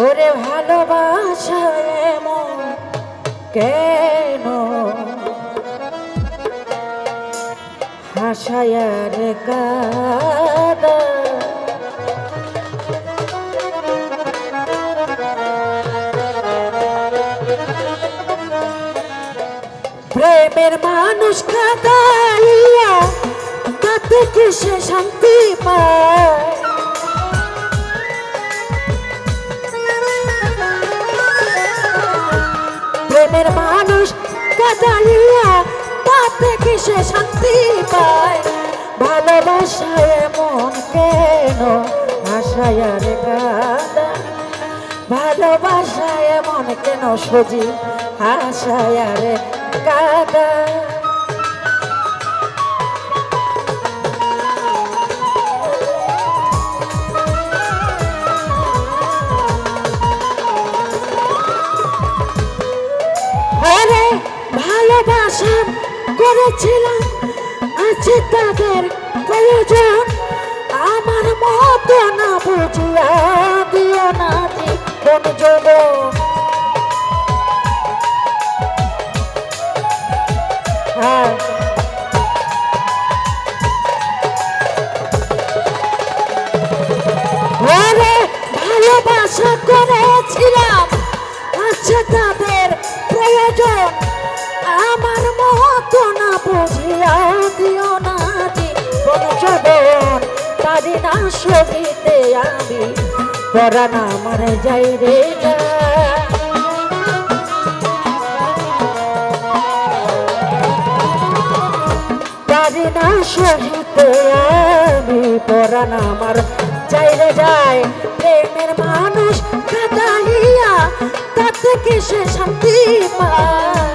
ওরে ভালোবাসা এমন কেন হাসায়ার কাদা প্রেমের মানুষ কাদাইয়া তাতে কিসে শান্তি পায় প্রেমের মানুষ কাদাইয়া তাতে কিসে শান্তি পায় ভালোবাসা এমন কেন হাসায়ার কাদা ভালোবাসা এমন কেন সজি হাসায়ার কাদা আরে ভালোবাসা করেছিলাম আছে তাদের প্রয়োজন আমার মতো না বুঝিয়া দিও না জীবন যৌবন ভালোবাসা করেছিলাম আছে তাদের প্রয়োজন আমার মতো না বুঝিয়া দিও না জীবন যৌবন পারি না সহিতে আমি পরাণ আমার যাই রে যা পারি না সহিতে আমি পরাণ আমার চাইলে যায় প্রেমের মানুষ কাদাইয়া তাতে কিসে শান্তি পায়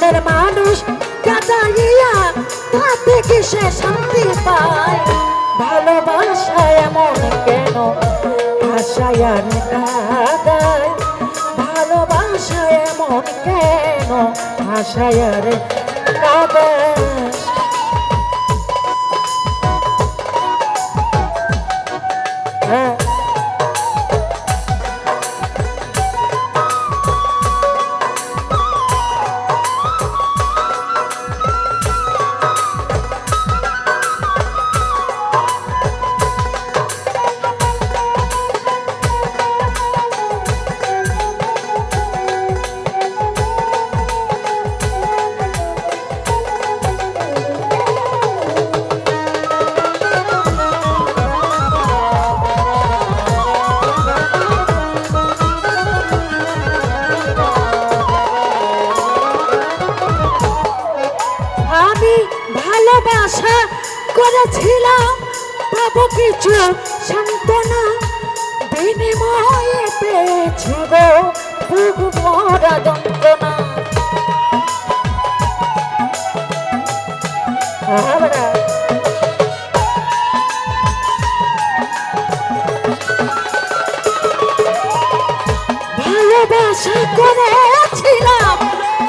মনের মানুষ কাদাইয়া তাতে কিসে শান্তি পায় ভালোবাসা এমন কেন হাসায়ার কাদায় ভালোবাসা এমন কেন হাসায়ার কাদায় ভালোবাসা করেছিলাম পাবো কিছু সান্ত্বনা বিনিময়ে পেয়েছি গো বুক ভরা যন্ত্রণা ভালোবাসা করেছিলাম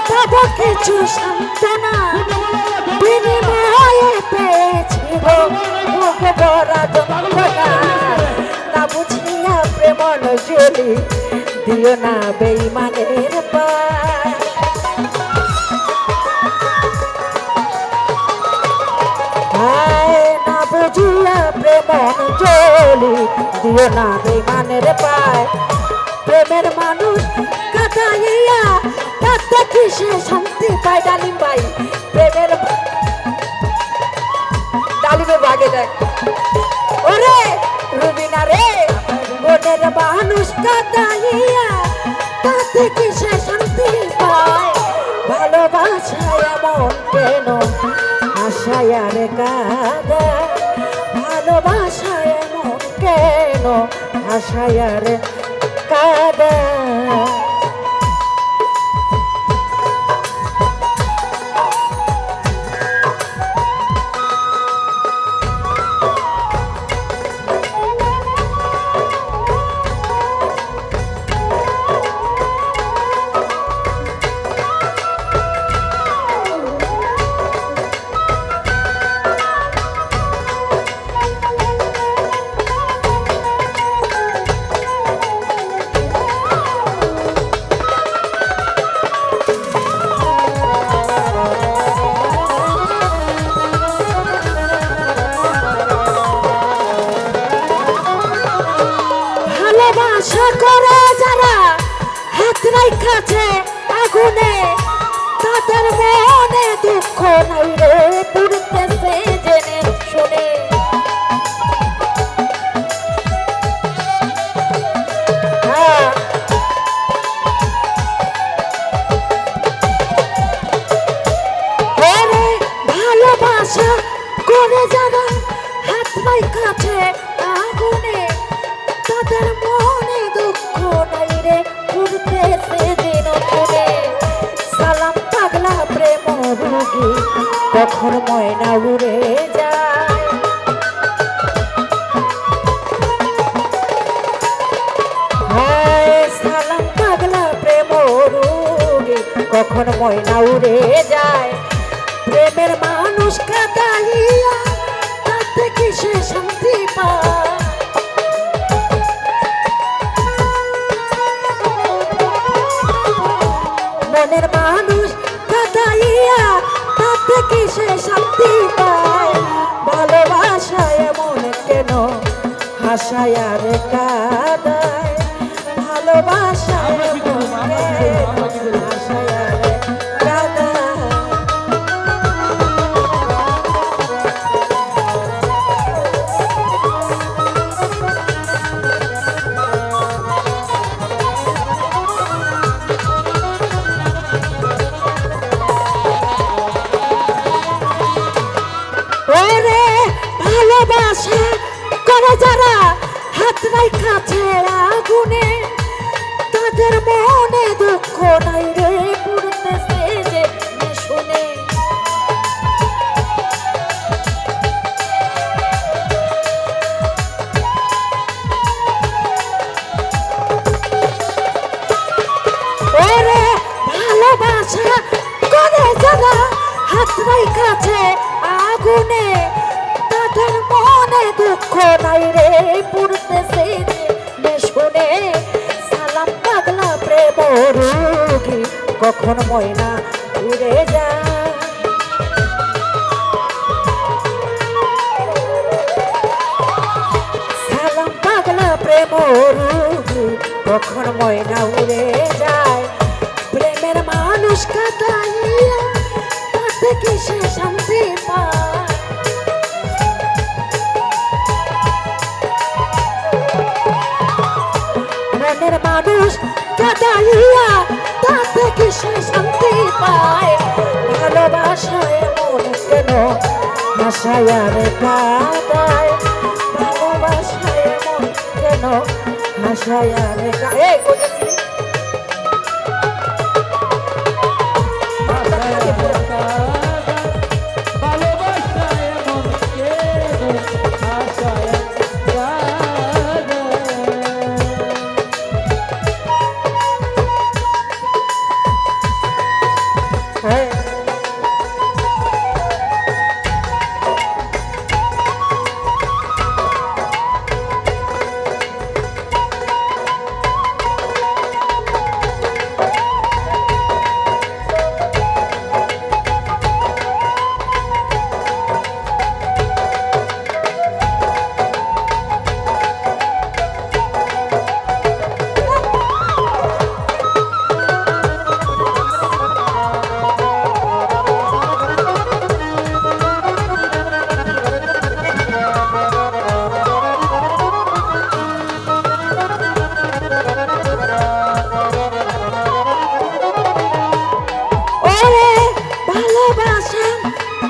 পাবো কিছু সান্ত্বনা বিনিময়ে পেয়েছি গো মুখ ভরা যন্ত্রণা না বুঝিয়া প্রেমন জ্বলি দিও না বেঈমানের পায় না বুঝিয়া প্রেমন জ্বলি দিও না বেঈমানের পায় প্রেমের মানুষ কাদাইয়া তাতে কিসে শান্তি পায় ডালিম ভাই প্রেমের ডালিমের বাগে দেখ ওরে রুবিনা রে মনের মানুষ কাদাইয়া তাতে কিসে শান্তি পায় ভালোবাসা এমন কেন হাসায়ার কাদা ভালোবাসা এমন কেন হাসায়ার কাদা তাদের মনে দুঃখ নাই রে পুরতেছে জেনে শুনে ভালোবাসা করে যারা হাত পাই কাছে আগুনে তাদের মনে দুঃখ নাই রে পুরতেছে যেন শুনে সালাম পাগলা প্রেম রোগী কখন ময়না উড়ে যায় হায় সালাম পাগলা প্রেম রোগী কখন ময়না উড়ে যায় প্রেমের মানুষ কাঁদাইয়া তাতে কিসে শান্তি পায় মনের মানুষ কাঁদাইয়া তাতে কিসে শান্তি পায় ভালোবাসায় এমন কেন হাসায় আর কাঁদায় ভালোবাসায় এমন কেন হাসায় আর কাঁদায় ভালোবাসা করে যারা হাত নাই কাছে আগুনে তাদের মনে দুঃখ নাই রে পুরতেছে যে শুনে ওরে ভালোবাসা করে যারা হাত নাই কাছে আগুনে তাদের মনে দুঃখ নাই রে পুরতেছে যে শুনে সালাম পাগলা প্রেম রোগী কখন ময়না উড়ে যায় সালাম পাগলা প্রেম রোগী কখন ময়না উড়ে যায় প্রেমের মানুষ কাঁদাইয়া তাতে কিসে শান্তি পায় মনের মানুষ কাঁদাইয়া তাতে কিসে শান্তি পায় ভালোবাসায় এমন কেন হাসায় আর কাঁদায় ভালোবাসায় এমন কেন হাসায় আর কাঁদায়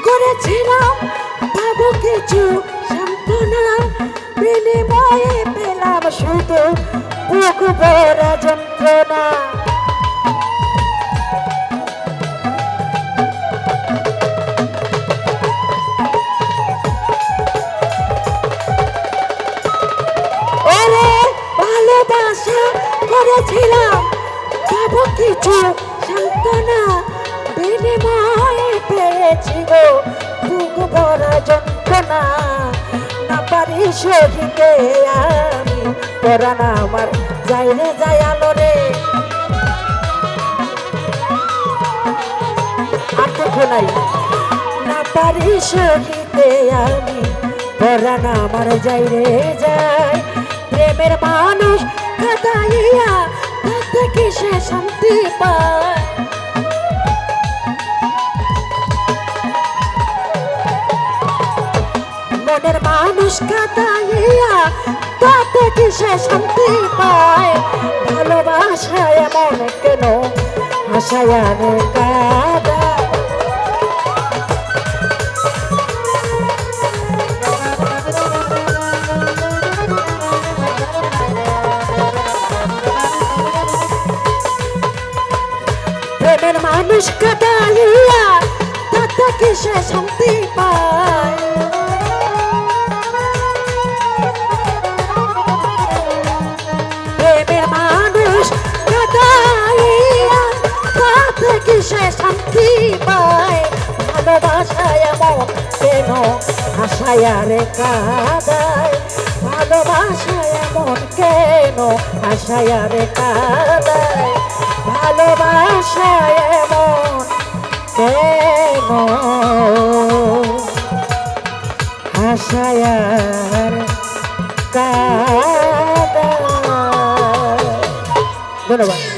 করেছিলাম পাবো কিছু সান্ত্বনা বিনিময়ে পেলাম শুধু বুক ভরা যন্ত্রণা ওরে ভালোবাসা করেছিলাম পাবো কিছু সান্ত্বনা বিনিময়ে পেয়েছি গো বুক ভরা যন্ত্রণা না পারি সহিতে আমি পরাণ আমার যাইলে যায় আলো রে আর তো নাই না পারি সহিতে আমি পরাণ আমার যাইলে যায় প্রেমের মানুষ কাঁদাইয়া তাতে কিসে শান্তি পায় মানুষ কাঁদাইয়া তাতে কি সে শান্তি পায় ভালোবাসায় এমন কেন হাসায় রে কাঁদায় প্রেমের মানুষ কাঁদাইয়া তাতে কি সে শান্তি পায় প্রেমের মানুষ কাঁদাইয়া তাতে কি সে শান্তি পায় ভালোবাসায় এমন কেন হাসায় রে কাঁদায় ভালোবাসায় এমন কেন হাসায় রে কাঁদায় ভালোবাসায় এমন কেন হাসায় কাঁদায়। ধন্যবাদ।